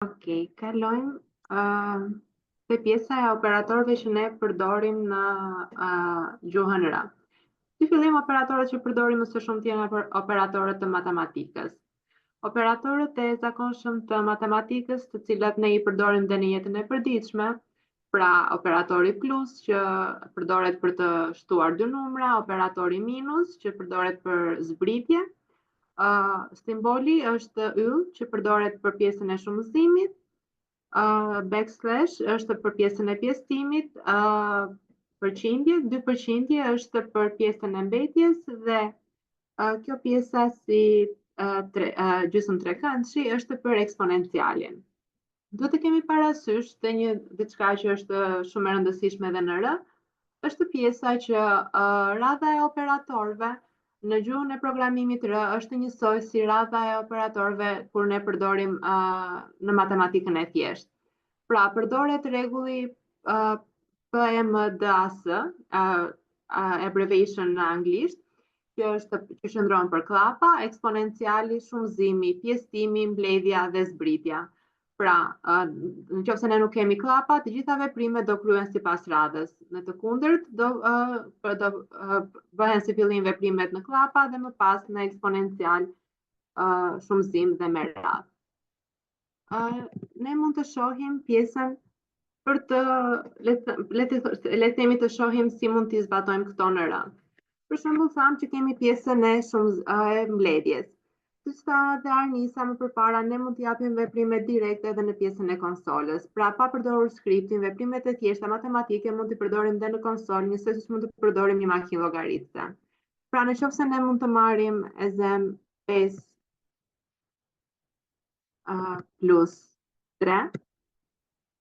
Okej, kalojmë te pjesa e operatorëve që ne përdorim në gjuhën R. Si fillim, operatorët që përdorim më së shumti janë operatorët të matematikës. Operatorët e zakonshëm të matematikës, të cilat ne I përdorim dhe në jetën e përditshme, pra operatori plus që përdoret për të shtuar dy numra, operatori minus që përdoret për zbritje, simboli është yll që përdoret për pjesën e shumëzimit, backslash është për pjesën e pjesëtimit, përqindje, 2% është për pjesën e mbetjes dhe kjo pjesa si gjysmë trekëndshi është për eksponencialin. Duhet të kemi parasysh të një diçka që është shumë e rëndësishme edhe në R, është pjesa që radha e operatorëve në gjuhën e programimit R është njësoj si radha e operatorëve kur ne përdorim në matematikën e thjeshtë. Pra, përdoret rregulli PMDAS, abbreviation në anglisht, që shndron për klapa, eksponenciali, shumëzimi, pjesëtimi, mbledhja dhe zbritja. Pra, nëse ne nuk kemi klapa, të gjitha veprimet do kryen sipas radhës. Në të kundërt, do bëhen si fillim veprimet në klapa dhe më pas në eksponencial, shumëzim dhe me radhë. Ne mund të shohim pjesën për të le të themi të shohim si mund t'i zbatojmë këto në R. Për shembull, tham që kemi pjesën e mbledhjes. Siç tha dhe Arnisa më përpara, ne mund t'i japim veprimet direkte edhe në pjesën e konsolës. Pra, pa përdorur skriptin, veprimet e thjeshta matematike mund t'i përdorim dhe në konsolë, njësoj siç mund të përdorim një makinë llogaritëse. Pra, nëse ne mund të marrim ezem 5 plus 3,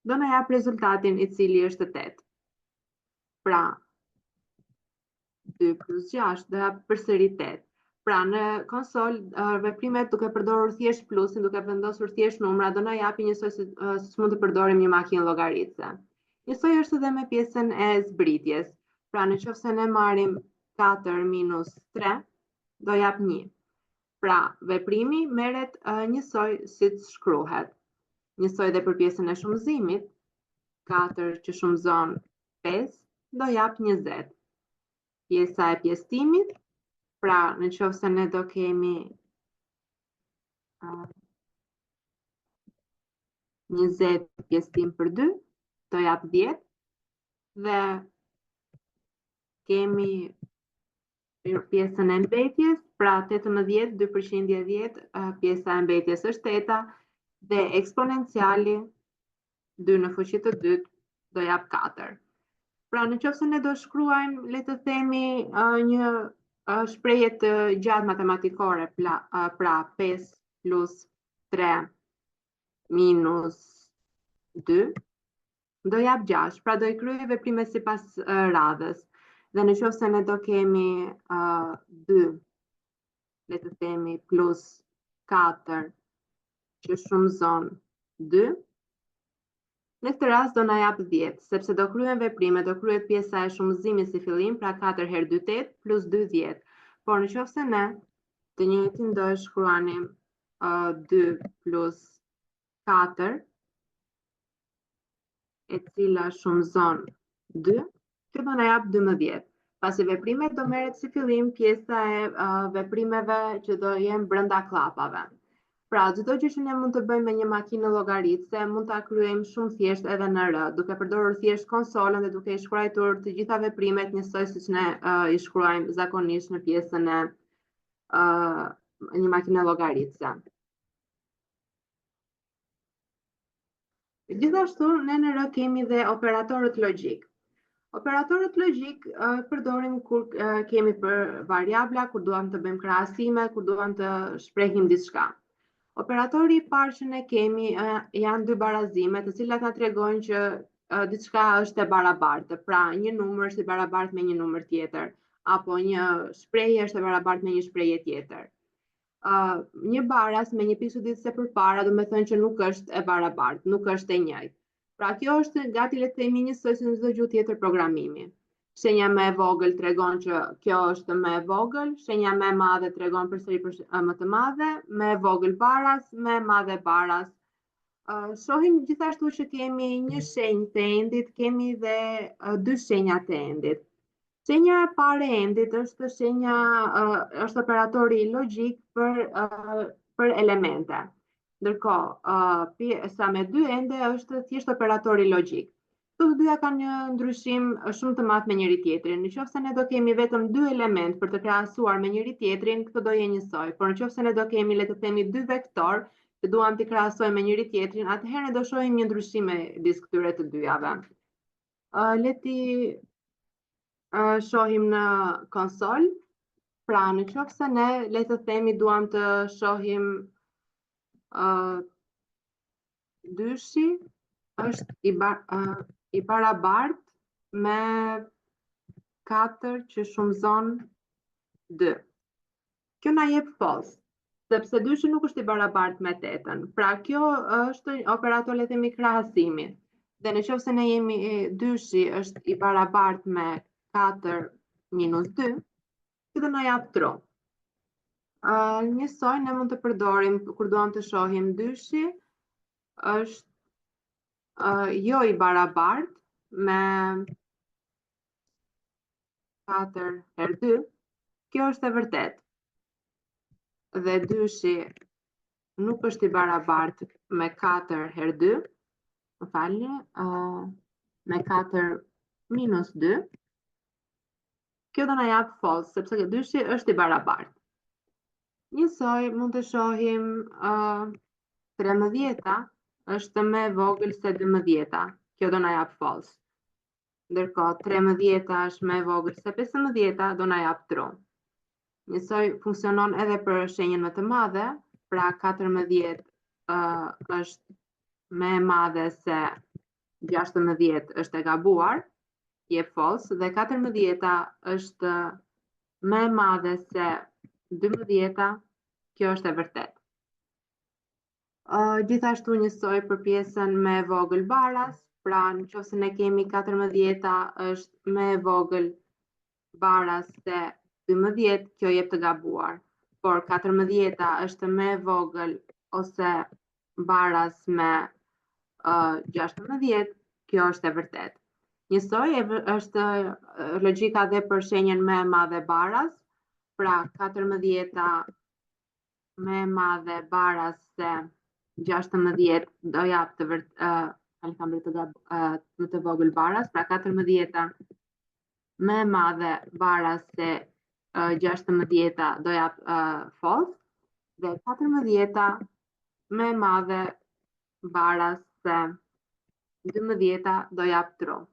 do na jap rezultatin I cili është 8. Pra, 2 plus 6 do jap përsëri 8. Pra, në konsol, veprimet duke përdorur thjesht plusin, duke vendosur thjesht numra, do na japi njësoj siç mund të përdorim një makinë llogaritëse. Njësoj është edhe me pjesën e zbritjes. Pra, nëse ne marrim 4 minus 3, do jap 1. Pra, veprimi merret njësoj siç shkruhet. Njësoj dhe për pjesën e shumëzimit, 4 që shumëzon 5, do jap 20. Pjesa e pjesëtimit, pra, nëse ne do kemi 20 pjesëtim për 2, do jap 10, dhe kemi pjesën e mbetjes, pra 18, 2% 10, pjesa e mbetjes është 8, dhe eksponenciali 2 në fuqi të dytë do jap 4. Pra, nëse ne do shkruajmë, le të themi, një shprehje të gjatë matematikore, pra 5 plus 3 minus 2, do jap 6. Pra, do I kryej veprimet sipas radhës. Dhe nëse ne do kemi 2, le të themi, plus 4 që shumëzon 2, në këtë rast do na jap 10, sepse do kryen veprimet, do kryet pjesa e shumëzimit si fillim, pra 4 herë 2 8 plus 2 10. Por nëse ne të njëjtin do e shkruanim 2 plus 4, e cila shumëzon 2, kjo do na jap 12. Pasi veprimet do merret si fillim pjesa e veprimeve që do jenë brenda klapave. Pra, çdo gjë që ne mund të bëjmë me një makinë llogaritëse, mund ta kryejmë shumë thjesht edhe në R, duke përdorur thjesht konsolën dhe duke I shkruar të gjitha veprimet njësoj siç ne I shkruajmë zakonisht në pjesën e një makine llogaritëse. Gjithashtu, ne në R kemi dhe operatorët logjik. Operatorët logjik përdorim kur kemi për variabla, kur duam të bëjmë krahasime, kur duam të shprehim diçka. Operatori I parë që ne kemi janë dy barazime, të cilat na tregojnë që diçka është e barabartë. Pra, një numër është I barabartë me një numër tjetër, apo një shprehje është e barabartë me një shprehje tjetër. Një baraz me një pikë çuditëse përpara, do të thënë që nuk është e barabartë, nuk është e njëjtë. Pra, kjo është gati le të themi njësoj si në çdo gjuhë tjetër programimi. Shenja më e vogël tregon që kjo është më e vogël, shenja më e madhe tregon përsëri për më të madhe, më e vogël baraz, më e madhe baraz, Shohim gjithashtu që kemi një shenjë të endit, kemi dhe dy shenja të endit. Shenja e parë e endit është është operatori logjik për elemente. Ndërkohë, pjesa me dy ende është thjesht operatori logjik. Këto të dyja kanë një ndryshim shumë të madh me njëri tjetrin. Nëse ne do kemi vetëm dy element për të krahasuar me njëri tjetrin, këto do jenë njësoj. Por nëse ne do kemi, le të themi, dy vektor që duam t'i krahasojmë me njëri tjetrin, atëherë do shohim një ndryshim midis këtyre të dyjave. Le ti shohim në konsol. Pra, nëse ne, le të themi, duam të shohim dyshi është i barabartë me 4 që shumëzon 2. Kjo na jep false, sepse dyshi nuk është i barabartë me 8-ën. Pra, kjo është operator, le të themi, krahasimi. Dhe nëse ne jemi dyshi është i barabartë me 4 minus 2, kjo do na jap true. Njësoj ne mund të përdorim kur duam të shohim dyshi është jo i barabartë me 4 herë 2, kjo është e vërtet. Dhe dyshi nuk është i barabartë me 4 herë 2, më falni, me 4 minus 2, kjo do na jap false, sepse dyshi është i barabartë. Njësoj mund të shohim 13 është më e vogël se 12, kjo do na jap false. Ndërkohë 13 është më e vogël se 15, do na jap true. Njësoj funksionon edhe për shenjën më të madhe, pra 14 është më e madhe se 16 është e gabuar, jep false, dhe 14 është më e madhe se 12, kjo është e vërtet. Gjithashtu njësoj për pjesën me vogël baras, pra nëse ne kemi 14 është më e vogël baras se 12, kjo jep të gabuar. Por 14 është më e vogël ose baras me 16, kjo është e vërtet. Njësoj është logjika dhe për shenjën më e madhe baras, pra 14 më e madhe baras se 16 do jap të më të vogël baras, pra 14 më e madhe baras se 16 do jap false, dhe 14 më e madhe baras se 12 do jap true.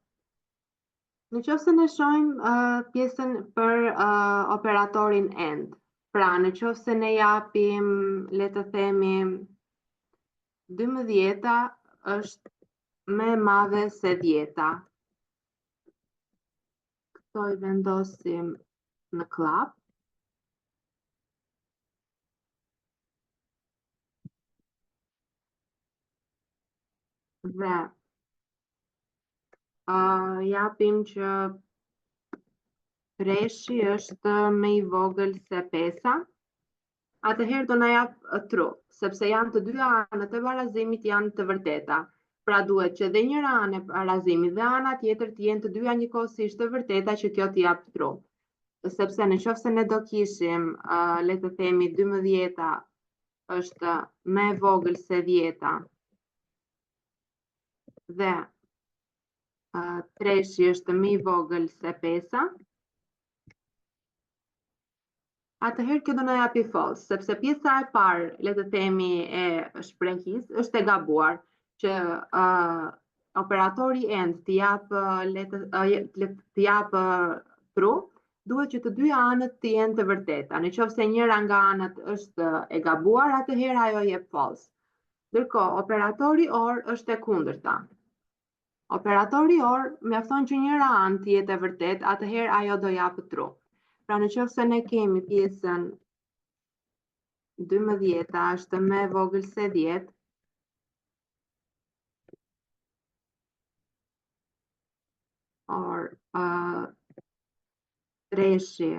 Nëse ne shohim pjesën për operatorin AND, pra nëse ne japim, le të themi, 12 është më e madhe se 10. Këto i vendosim në klap. Dhe japim që treshi është më i vogël se 5, atëherë do na jap true, sepse janë të dyja anët e barazimit janë të vërteta. Pra duhet që dhe njëra anë e barazimit dhe ana tjetër të jenë të dyja njëkohësisht të vërteta që kjo t'i jap true. Sepse nëse ne do kishim, le të themi, 12 është më e vogël se 10 dhe treshi është më i vogël se 5, atëherë kjo do na japi false, sepse pjesa e parë, le të themi, e shprehjes është e gabuar, që operatori AND t'i jap true, duhet që të dyja anët të jenë të vërteta. Nëse njëra nga anët është e gabuar, atëherë ajo jep false. Ndërkohë, operatori OR është e kundërta. Operatori OR mjafton që njëra anë të jetë e vërtet, atëherë ajo do jap true. Pra nëse ne kemi pjesën 12 është më e vogël se 10, or treshi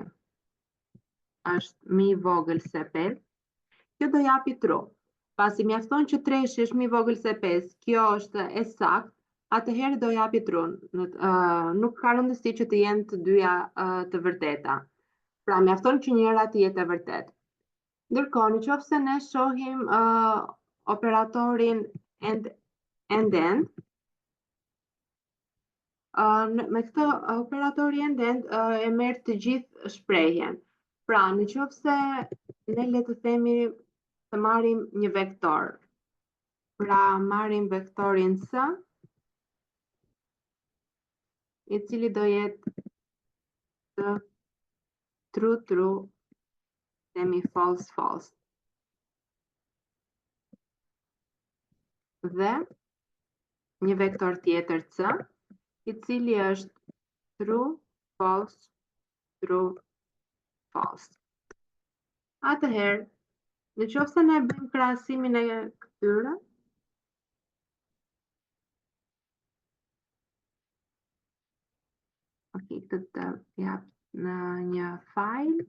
është më i vogël se 5, kjo do japi true. Pasi mjafton që 3 është më i vogël se 5, kjo është e saktë, atëherë do japi trun. Nuk ka rëndësi që të jenë të dyja të vërteta. Pra mjafton që njëra të jetë e vërtetë. Ndërkohë, nëse ne shohim operatorin end, me këtë operatori end e merr të gjithë shprehjen. Pra, nëse ne le të themi të marrim një vektor. Pra, marrim vektorin S, i cili do jetë të true, themi false. Dhe një vektor tjetër C, i cili është true, false. Atëherë, nëse ne bëjmë krahasimin e këtyre, këtë të jap në një file.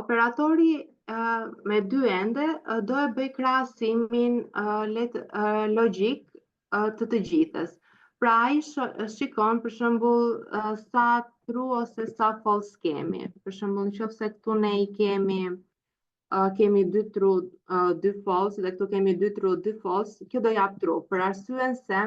Operatori me dy ende do e bëj krahasimin logjik të të gjithës. Pra ai shikon për shembull sa true ose sa false kemi. Për shembull, nëse këtu ne i kemi 2 true, 2 false dhe këtu kemi 2 true, 2 false, kjo do jap true, për arsyen se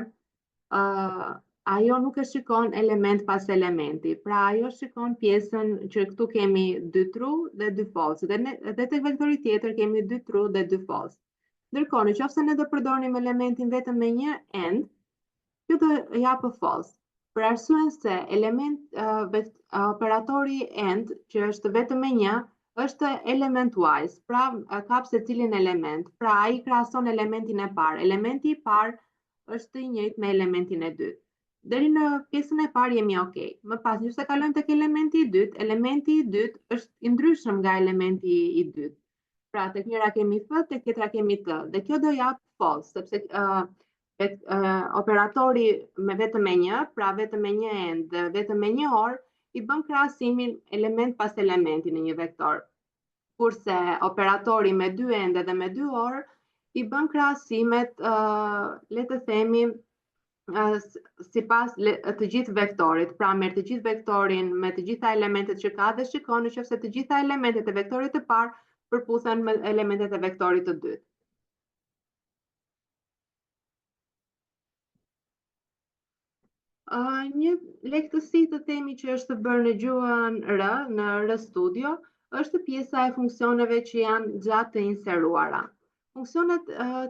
ajo nuk e shikon element pas elementi. Pra ajo shikon pjesën që këtu kemi 2 true dhe 2 false. Dhe tek vektori tjetër kemi 2 true dhe 2 false. Ndërkohë, nëse ne do përdorim elementin vetëm me një end, kjo do japë false. Për arsyen se operatori end, që është vetëm me një, është element wise, pra kap secilin element. Pra ai krahason elementin e parë. Elementi i parë është i njëjtë me elementin e dytë. Deri në pjesën e parë jemi okay. Më pas, nëse kalojmë tek elementi i dytë është i ndryshëm nga elementi i dytë. Pra tek njëra kemi f, tek tjetra kemi t. Dhe kjo do jap false, sepse operatori me vetëm me një, pra vetëm me një end dhe vetëm me një orë, i bën krahasimin element pas elementi në një vektor. Kurse operatori me dy ende dhe me dy orë, i bën krahasimet, le të themi, sipas të gjithë vektorit. Pra merr të gjithë vektorin me të gjitha elementet që ka dhe shikon nëse të gjitha elementet e vektorit të parë përputhen me elementet e vektorit të dytë. Një lehtësi të themi që është bërë në gjuhën R, në RStudio, është pjesa e funksioneve që janë gjatë të inseruara. Funksionet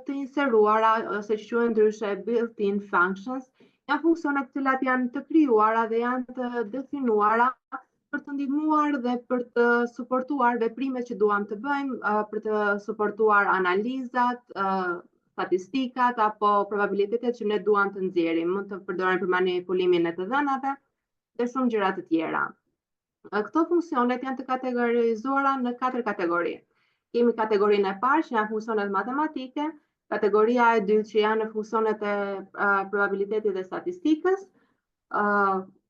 të inseruara, ose që quhen ndryshe built-in functions, janë funksione të cilat janë të krijuara dhe janë të definuara për të ndihmuar dhe për të suportuar veprimet që duam të bëjmë, për të suportuar analizat, statistikat apo probabilitetet që ne duam të nxjerrim. Mund të përdoren për manipulimin e të dhënave dhe shumë gjëra të tjera. Këto funksionet janë të kategorizuara në 4 kategori. Kemi kategorinë e parë që janë funksionet matematike, kategoria e dytë që janë funksionet e probabilitetit dhe statistikës,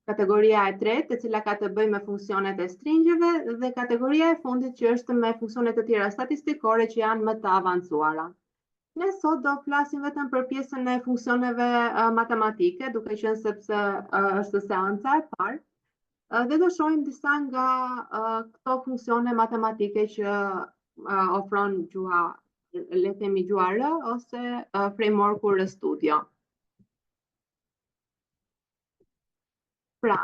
kategoria e tretë, e cila ka të bëjë me funksionet e stringjeve, dhe kategoria e fundit që është me funksionet të tjera statistikore që janë më të avancuara. Ne sot do flasim vetëm për pjesën e funksioneve matematike, duke qenë sepse është seanca e parë, dhe do shohim disa nga këto funksione matematike që ofron gjuha, le të themi gjuha R ose frameworku RStudio. Pra,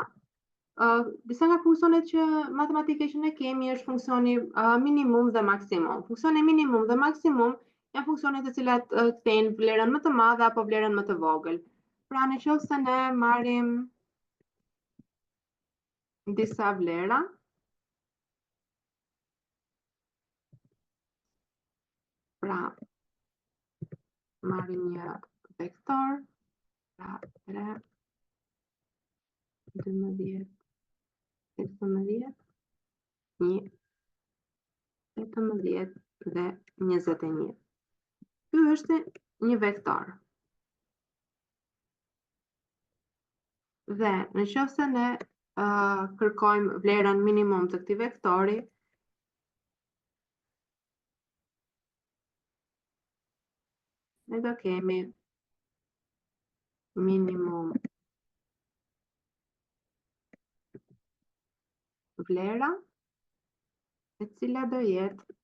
disa nga funksionet që matematike që ne kemi është funksioni minimum dhe maksimum. Funksioni minimum dhe maksimum janë funksionet të cilat kthejnë vlerën më të madhe apo vlerën më të vogël. Pra në qoftë se ne marrim disa vlera, pra marrim një vektor, pra 3, 12, 18, 1, 18 dhe 21. Ky është një vektor. Dhe në qoftë se ne kërkojmë vlerën minimum të këtij vektori, ne do kemi minimum vlera, e cila do jetë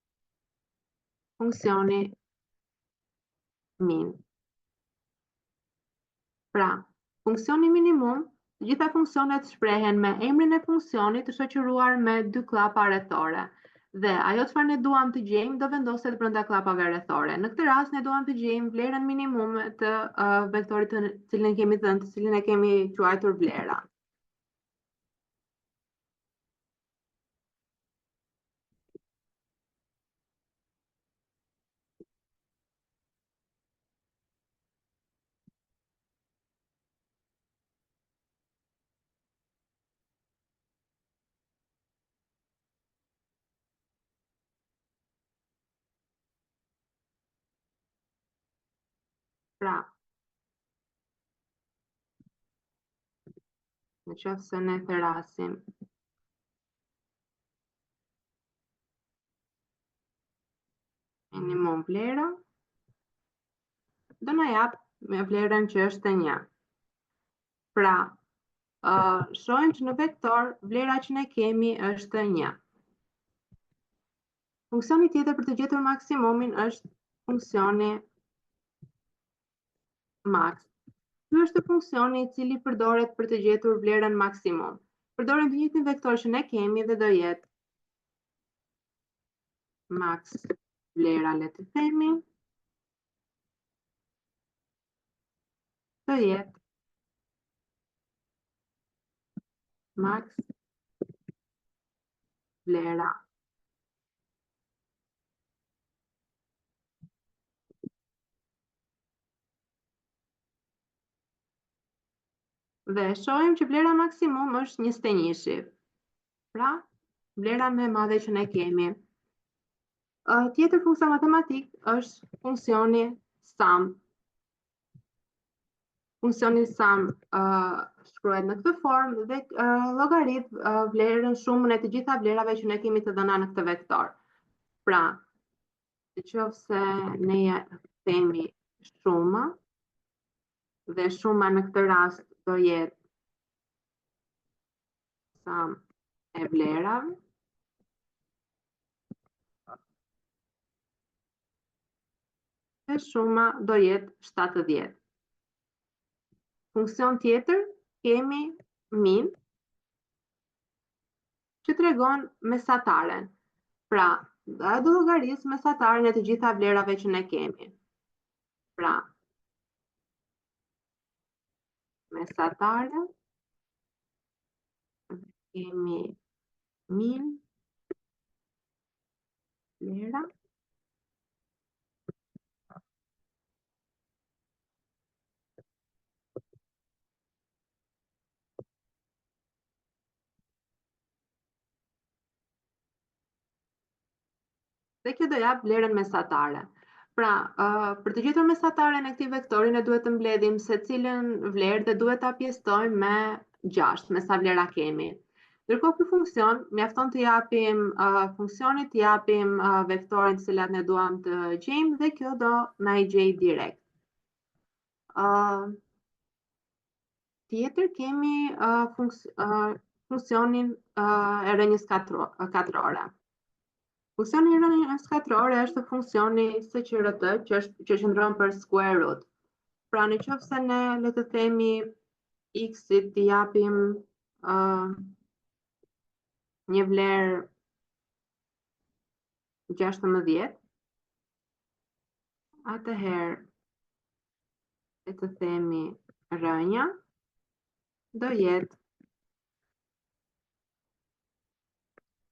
funksioni min. Pra, funksioni minimum, të gjitha funksionet shprehen me emrin e funksionit të shoqëruar me dy klapa rrethore. Dhe ajo çfarë ne duam të gjejmë do vendoset brenda klapave rrethore. Në këtë rast ne duam të gjejmë vlerën minimum të vektorit të cilin kemi dhënë, të cilin e kemi quajtur vlera. Pra, në qoftë se ne therasim minimum vlera, do na jap me vlerën që është 1. Pra, shohim që në vektor vlera që ne kemi është 1. Funksioni tjetër për të gjetur maksimumin është funksioni max. Ky është funksioni i cili përdoret për të gjetur vlerën maksimum. Përdorim të njëjtin vektor që ne kemi dhe do jetë max vlera, le të themi, do jetë max vlera. Dhe shohim që vlera maksimum është 21. Pra, vlera më e madhe që ne kemi. Tjetër funksion matematik është funksioni sum. Funksioni sum shkruhet në këtë formë dhe llogarit vlerën shumën e të gjitha vlerave që ne kemi të dhëna në këtë vektor. Pra, nëse ne themi shuma, dhe shuma në këtë rast do jetë sum e vlerave, dhe shuma do jetë 70. Funksion tjetër kemi min, që tregon mesataren. Pra, do llogaris mesataren e të gjitha vlerave që ne kemi. Pra, mesatare, kemi min, vlera, dhe kjo do jap vlerën mesatare. Pra, për të gjetur mesataren e këtij vektori ne duhet të mbledhim secilën vlerë dhe duhet ta pjestojmë me 6, me sa vlera kemi. Ndërkohë ky funksion mjafton të japim funksionit, të japim vektorin të cilat ne duam të gjejmë dhe kjo do na I gjej direkt. Tjetër kemi funksionin e rrënjës katrore. Funksioni i rrënjës katrore është funksioni SQRT që qëndron për square root. Pra në qoftë se ne le të themi x-it t'i japim një vlerë 16, atëherë le të themi rënja do jetë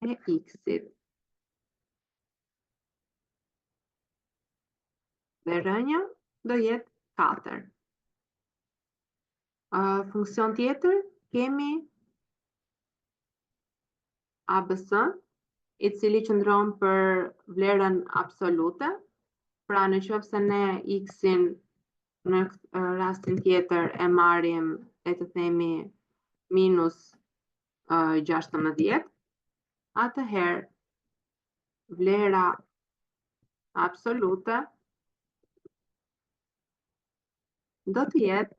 e x-it. Dhe rënja do jetë 4. Funksion tjetër, kemi ABC, i cili qëndron për vlerën absolute. Pra në qoftë se ne x-in në rastin tjetër e marrim e të themi minus 16, atëherë vlera absolute do të jetë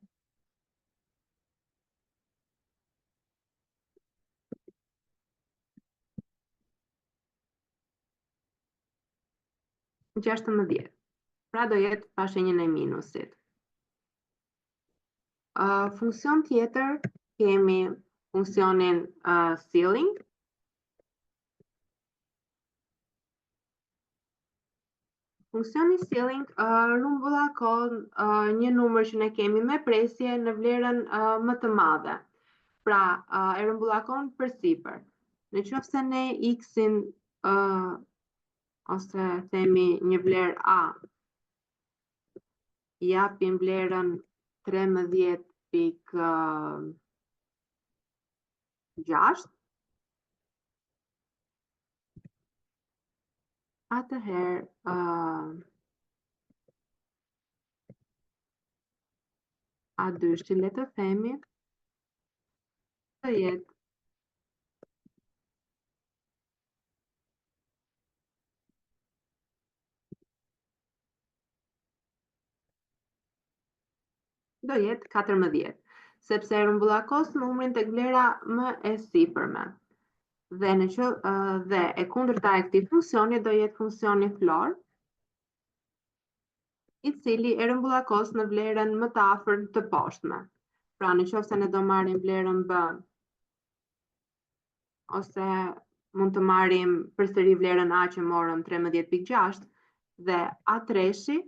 -16. Pra do jetë pa shenjën e minusit. Funksion tjetër, kemi funksionin ceiling. Funksioni ceiling rrumbullakon një numër që ne kemi me presje në vlerën më të madhe. Pra, e rrumbullakon përsipër. Në qoftë se ne x-in ose themi një vlerë a, japim vlerën 13.6, atëherë A2-shin le të themi do jetë do jetë 14, sepse rrumbullakos numrin tek vlera më e sipërme. Dhe e kundërta e këtij funksioni do jetë funksioni flor, i cili e rrumbullakos në vlerën më të afërt të poshtme. Pra në qoftë se ne do marrim vlerën b, ose mund të marrim përsëri vlerën a që morëm 13.6 dhe A3-shi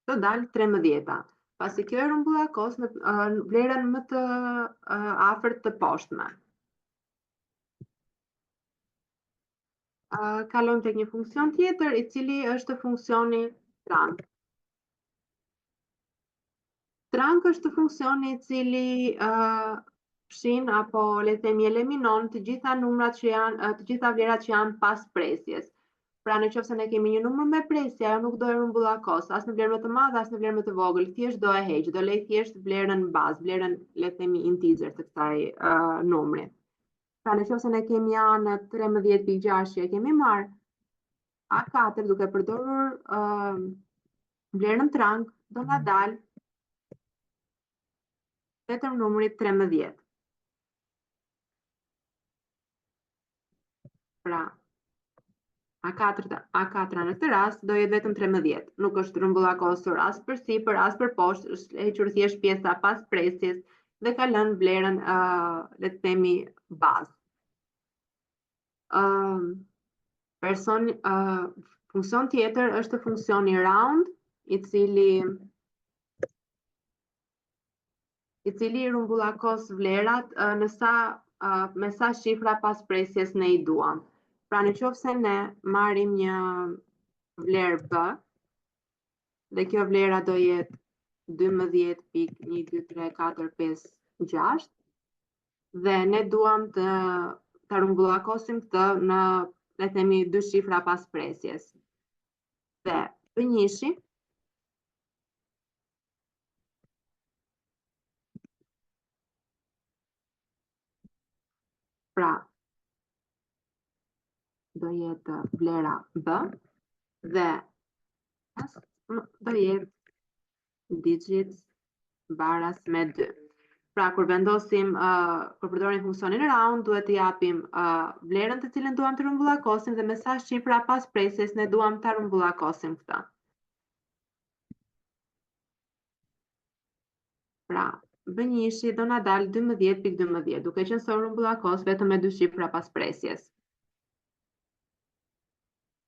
do dalë 13. Pasi kjo e rrumbullakos në vlerën më të afërt të poshtme. Kalojmë tek një funksion tjetër, i cili është funksioni trunk. Trunk është funksioni i cili fshin apo le të themi eliminon të gjitha numrat që janë, të gjitha vlerat që janë pas presjes. Pra në qoftë se ne kemi një numër me presje, ajo nuk do e rrumbullakos as në vlerë më të madhe, as në vlerë më të vogël, thjesht do e heq, do lej thjesht vlerën bazë, vlerën le të themi integer të kësaj numri. Pra në qoftë se ne kemi A në 13.6 që e kemi marrë, A4 duke përdorur vlerën trunk do na dalë vetëm numri 13. Pra A4 në këtë rast do jetë vetëm 13. Nuk është rrumbullakosur as për sipër, as për poshtë, është hequr thjesht pjesa pas presjes dhe ka lënë vlerën le të themi bazë. Funksion tjetër është funksioni round, i cili rrumbullakos vlerat me sa shifra pas presjes ne i duam. Pra në qoftë se ne marrim një vlerë b, dhe kjo vlera do jetë 12.12345 dhe ne duam të rrumbullakosim këtë në le të themi 2 shifra pas presjes. Dhe B1-shi pra do jetë vlera b dhe do jetë digits baras me 2. Pra kur përdorim funksionin round, duhet të japim vlerën të cilën duam të rrumbullakosim dhe me sa shifra pas presjes ne duam ta rrumbullakosim këtë. Pra Bënjishi do na dalë 12.12, duke qenë se u rrumbullakos vetëm me 2 shifra pas presjes.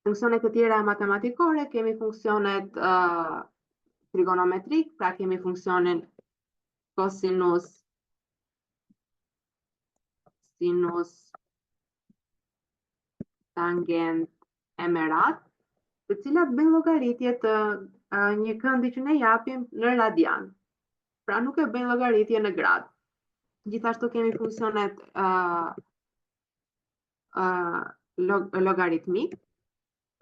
Funksionet të tjera matematikore, kemi funksionet trigonometrik, pra kemi funksionin kosinus, sinus, tangent e merat, të cilat bëjnë llogaritje të një këndi që ne japim në radian. Pra nuk e bëjnë llogaritje në grad. Gjithashtu kemi funksionet logaritmik,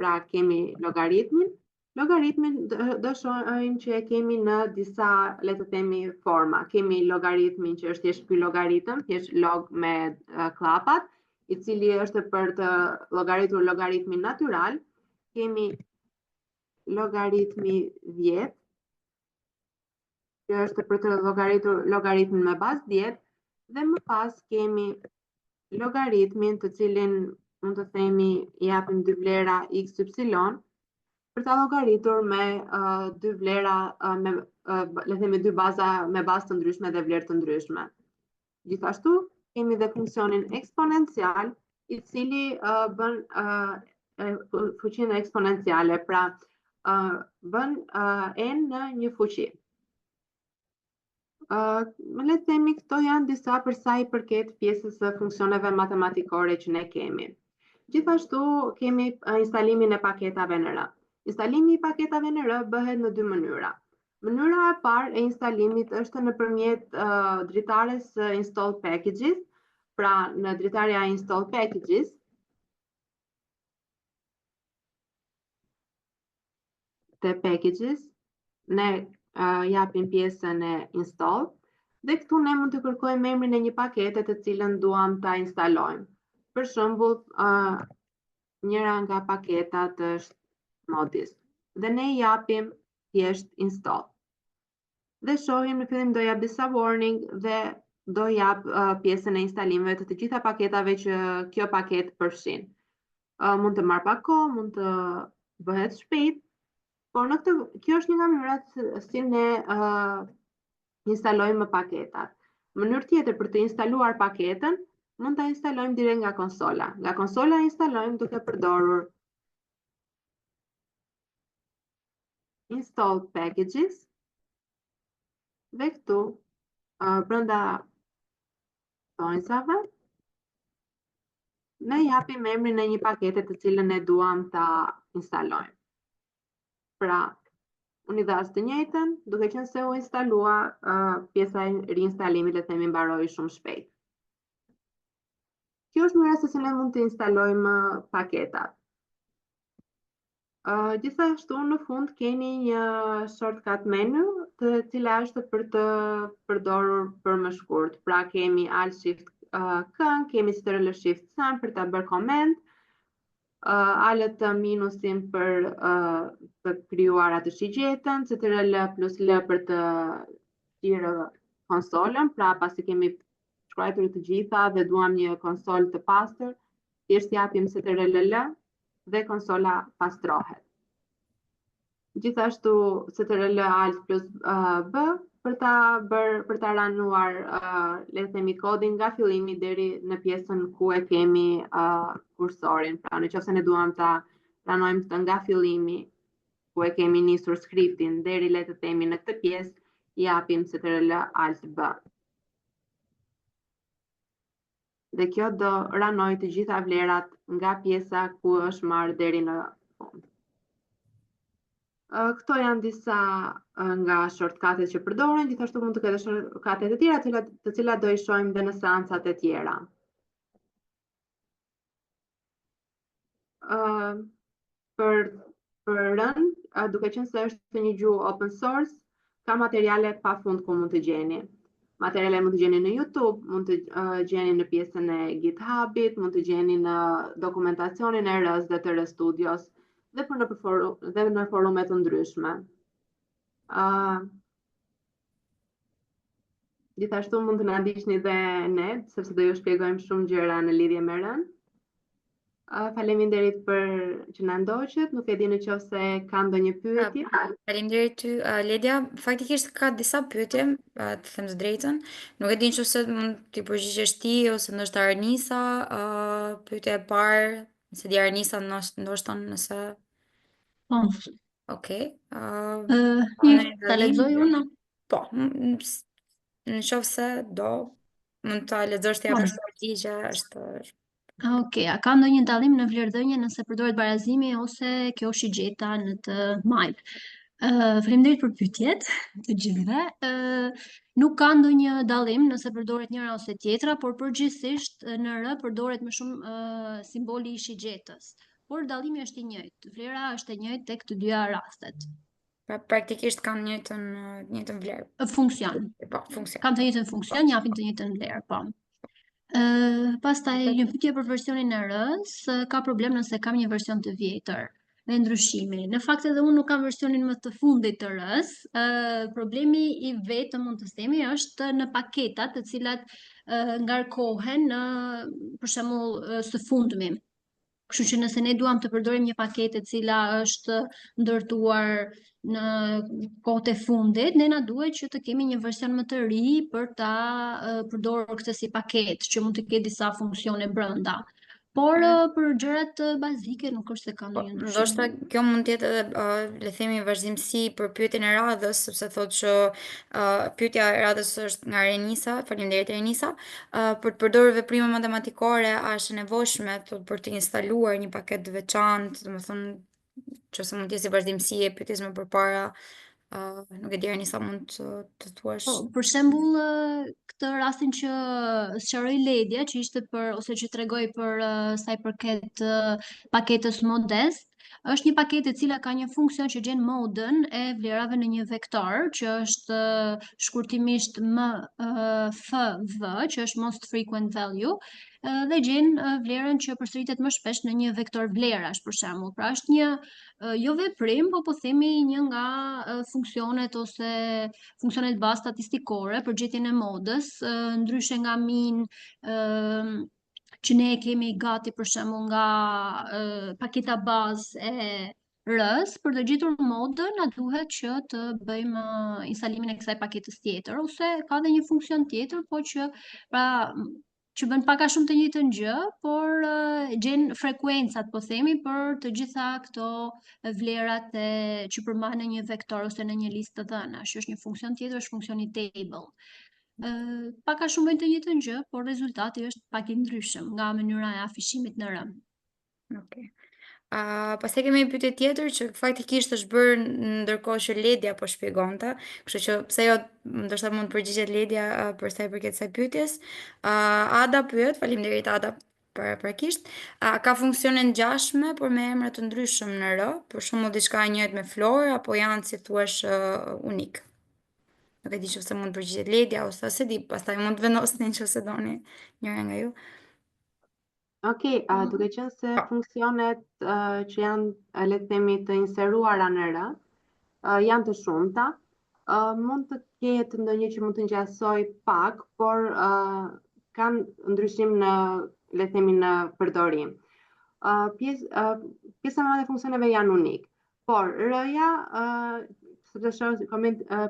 pra kemi logaritmin. Logaritmin do shohim që e kemi në disa, le të themi, forma. Kemi logaritmin që është thjesht ky logaritëm, thjesht log me klapat, i cili është për të llogaritur logaritmin natyral. Kemi logaritmi 10, që është për të llogaritur logaritmin me bazë 10, dhe më pas kemi logaritmin të cilin mund të themi i japim dy vlera x, y, për ta llogaritur me dy vlera le të themi dy baza me bazë të ndryshme dhe vlerë të ndryshme. Gjithashtu kemi dhe funksionin eksponencial, i cili bën fuqinë eksponenciale, pra bën n në një fuqi. Le të themi këto janë disa për sa i përket pjesës së funksioneve matematikore që ne kemi. Gjithashtu kemi instalimin e paketave në R. Instalimi i paketave në R bëhet në 2 mënyra. Mënyra e parë e instalimit është nëpërmjet dritares install packages. Pra në dritarja install packages ne japim pjesën e install dhe këtu ne mund të kërkojmë emrin e një pakete të cilën duam ta instalojmë. Për shembull, njëra nga paketat është Modis dhe ne i japim thjesht install. Dhe shohim në fillim do jap disa warning dhe do jap pjesën e instalimeve të gjitha paketave që kjo paketë përfshin. Mund të marr pak kohë, mund të bëhet shpejt, por në kjo është një nga mënyrat si ne instalojmë paketat. Mënyrë tjetër për të instaluar paketën, mund ta instalojmë direkt nga konsola. Nga konsola instalojmë duke përdorur install packages dhe këtu brenda thonjzave ne japim emrin e një pakete të cilën ne duam ta instalojmë. Pra, unë i dhash të njëjtën, duke qenë se u instalua pjesa e rinstalimit, le të themi, mbaroi shumë shpejt. Kjo është mënyra se si ne mund të instalojmë paketat. Gjithashtu në fund keni një shortcut menu, të cila është për të përdorur për më shkurt. Pra kemi Alt Shift K, kemi Ctrl Shift C për ta bërë koment, ALT minusin për të krijuar atë shigjetën, Ctrl plus L për të thirrë konsolën, pra pasi kemi shkruar të gjitha dhe duam një konsol të pastër, thjesht japim Ctrl L dhe konsola pastrohet. Gjithashtu Ctrl Alt plus B për ta ranuar le të themi kodin nga fillimi deri në pjesën ku e kemi kursorin. Pra nëse ne duam ta ranojmë këtë nga fillimi ku e kemi nisur skriptin deri le të themi në këtë pjesë, japim Ctrl Alt B. Dhe kjo do ranoj të gjitha vlerat nga pjesa ku është marrë deri në fund. Këto janë disa nga shortcutet që përdoren, gjithashtu mund të ketë shortcutet e tjera, të cilat do i shohim dhe në seancat e tjera. Për rën, duke qenë se është një gjuhë open source, ka materiale pafund ku mund të gjeni. Materiale mund të gjeni në YouTube, mund të gjeni në pjesën e GitHubit, mund të gjeni në dokumentacionin e RS dhe të RStudios dhe në forume të ndryshme. Gjithashtu mund të na ndiqni dhe ne, sepse do ju shpjegojmë shumë gjëra në lidhje me rën. Faleminderit për që na ndoqët, nuk e di nëse ka ndonjë pyetje. Faleminderit ty, Ledia. Faktikisht ka disa pyetje, të them të drejtën. Nuk e di nëse mund t'i përgjigjesh ti ose ndoshta Arnisa, pyetja e parë, se di Arnisa ndoshta nëse Po, okay. mirë, ta lexoj unë. Po, në qoftë se do, mund ta lexosh ti apo përgjigje, është Okej, a ka ndonjë dallim në vlerëdhënie nëse përdoret barazimi ose kjo shigjeta në të majt? Faleminderit për pyetjet të gjithëve. Nuk ka ndonjë dallim nëse përdoret njëra ose tjetra, por përgjithsisht në R përdoret më shumë simboli i shigjetës. Por dallimi është i njëjtë. Vlera është e njëjtë tek të dyja rastet. pra praktikisht kanë të njëjtën vlerë. Funksion. Po, funksion. Kanë të njëjtën funksion, japin të njëjtën vlerë, po. Pastaj një pyetje për versionin e R-s, ka problem nëse kam një version të vjetër dhe ndryshimi. Në fakt edhe unë nuk kam versionin më të fundit të R-s. Problemi i vetëm mund të themi është në paketat të cilat ngarkohen në për shembull së fundmi. Kështu që nëse ne duam të përdorim një paketë e cila është ndërtuar në kohët e fundit, ne na duhet që të kemi një version më të ri për ta përdorur këtë si paketë, që mund të ketë disa funksione brenda. Por për gjërat bazike nuk është se ka ndonjë ndryshim. Ndoshta kjo mund të jetë edhe le të themi vazhdimsi për pyetjen e radhës, sepse thotë që pyetja e radhës është nga Renisa, faleminderit Renisa, për të përdorur veprime matematikore, a është e nevojshme për të instaluar një paketë të veçantë, domethënë nëse mund të jetë si vazhdimsi e pyetjes më përpara, nuk e di Renisa mund të thuash. Për shembull, këtë rastin që sqaroi Ledia, që ishte ose që tregoi për sa i përket paketës Modest, është një paketë e cila ka një funksion që gjen modën e vlerave në një vektor, që është shkurtimisht MFV, që është most frequent value, dhe gjen vlerën që përsëritet më shpesh në një vektor vlerash, për shembull. Pra është një jo veprim, po themi një nga funksionet ose funksionet bazë statistikore për gjetjen e modës, ndryshe nga min që ne e kemi gati për shembull nga paketa bazë e R-s, për të gjetur modën na duhet që të bëjmë instalimin e kësaj paketës tjetër, ose ka edhe një funksion tjetër, po që që bën pak a shumë të njëjtën gjë, por gjen frekuencat, po themi, për të gjitha këto vlerat që përmbahen në një vektor ose në një listë të dhënash. Është një funksion tjetër, është funksioni table. Pak a shumë bëjnë të njëjtën gjë, por rezultati është pak i ndryshëm nga mënyra e afishimit në R. Okej. Pastaj kemi një pyetje tjetër që faktikisht është bërë ndërkohë që Ledia po shpjegonte, kështu që pse jo ndoshta mund të përgjigjet Ledia për sa i përket kësaj pyetjes. Ada pyet, faleminderit Ada paraprakisht, ka funksione ngjashme por me emra të ndryshëm në R, për shembull diçka e njëjtë me Flor apo janë si thuaç unik. Nuk e di nëse mund të përgjigjet Ledia ose se di, pastaj mund të vendosni nëse doni njëra nga ju. Okej, duke qenë se funksionet që janë, le të themi, të inseruara në R, janë të shumta, mund të ketë ndonjë që mund të ngjasoj pak, por kanë ndryshim në, le të themi, në përdorim. Pjesa më e funksioneve janë unik, por R-ja, sepse shoh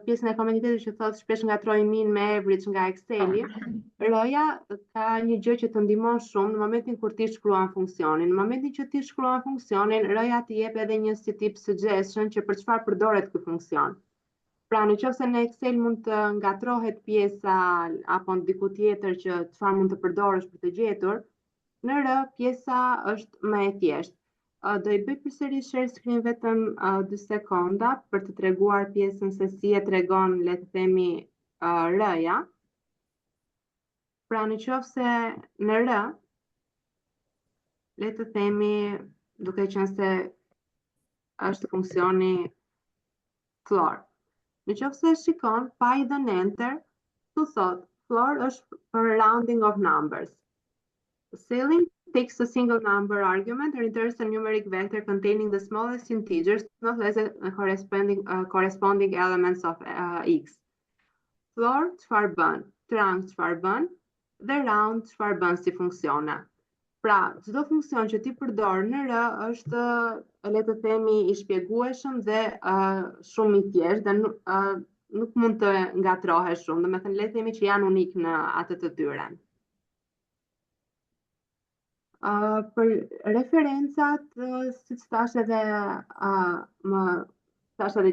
pjesën e komentit që thotë shpesh ngatroj min me average nga Exceli, R-ja ka një gjë që të ndihmon shumë në momentin kur ti shkruan funksionin. Në momentin që ti shkruan funksionin, R-ja të jep edhe një si tip suggestion që për çfarë përdoret ky funksion. Pra nëse në Excel mund të ngatrohet pjesa apo diku tjetër që çfarë mund të përdorësh për të gjetur, në R pjesa është më e thjeshtë. Do i bëj përsëri share screen vetëm 2 sekonda për të treguar pjesën se si e tregon, le të themi, R-ja. Pra nëse në R, le të themi, duke qenë se është funksioni floor. Nëse shikon pa i dhënë enter, tu thot floor është për rounding of numbers. Ceiling takes a single number argument and returns a numeric vector containing the smallest integers, not less than corresponding elements of x. Floor çfarë bën? Trunk çfarë bën? Dhe round çfarë bën si funksione? Pra, çdo funksion që ti përdor në R është, le të themi, i shpjegueshëm dhe shumë i thjeshtë dhe nuk mund të ngatrohesh shumë. Domethënë, le të themi që janë unik në atë të tyre. Për referencat, siç thash edhe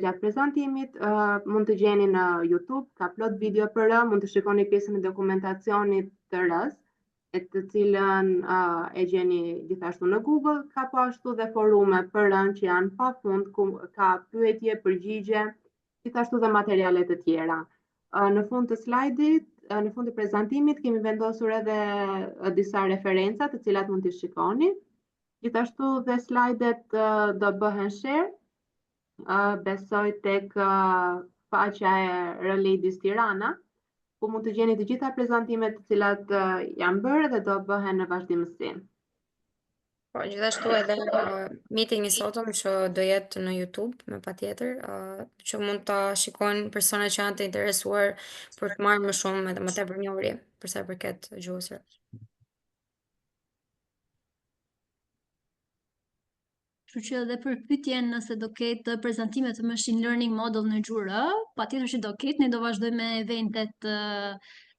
gjatë prezantimit, mund të gjeni në YouTube, ka plot video për R, mund të shikoni pjesën e dokumentacionit të R-s, e të cilën e gjeni gjithashtu në Google, ka po ashtu dhe forume për R-n që janë pafund, ku ka pyetje, përgjigje, gjithashtu dhe materiale të tjera. Në fund të slajdit, në fund të prezantimit, kemi vendosur edhe disa referenca të cilat mund t'i shikoni. Gjithashtu dhe slajdet do bëhen share, besoj tek faqja e R-Ladies Tirana, ku mund të gjeni të gjitha prezantimet të cilat janë bërë dhe do bëhen në vazhdimësi. Po, gjithashtu edhe meetingi sotëm që do jetë në YouTube, me patjetër, që mund ta shikojnë personat që janë të interesuar për të marrë më shumë edhe më tepër njohuri për sa i përket gjuhës së R. Kështu që edhe për pyetjen nëse do ketë prezantime të machine learning model në gjuhë R, patjetër që do ketë, ne do vazhdojmë me eventet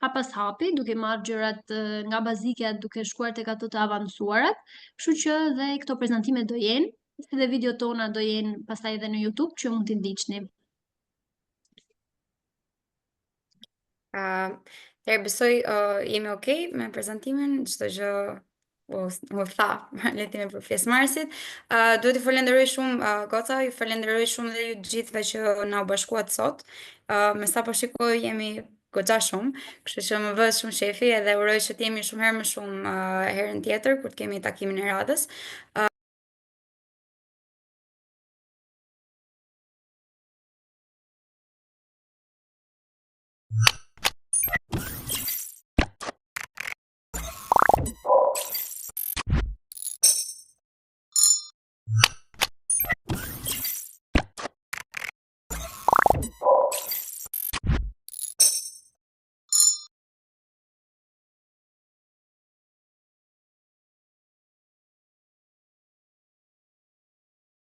hap pas hapi, duke marrë gjërat nga bazike duke shkuar tek ato të avancuarat. Kështu që dhe këto prezantime do jenë, si dhe video tona do jenë pastaj edhe në YouTube që mund t'i ndiqni. Besoj jemi okay me prezantimin, çdo gjë u tha letin e për pjesëmarrësit. Duhet i falenderoj shumë Goca, ju falenderoj shumë dhe ju gjithëve që na u bashkuat sot. Me sa po shikoj jemi goxha shumë, kështu që më vë shumë shefi edhe uroj që të jemi shumë herë më shumë herën tjetër kur të kemi takimin e radhës.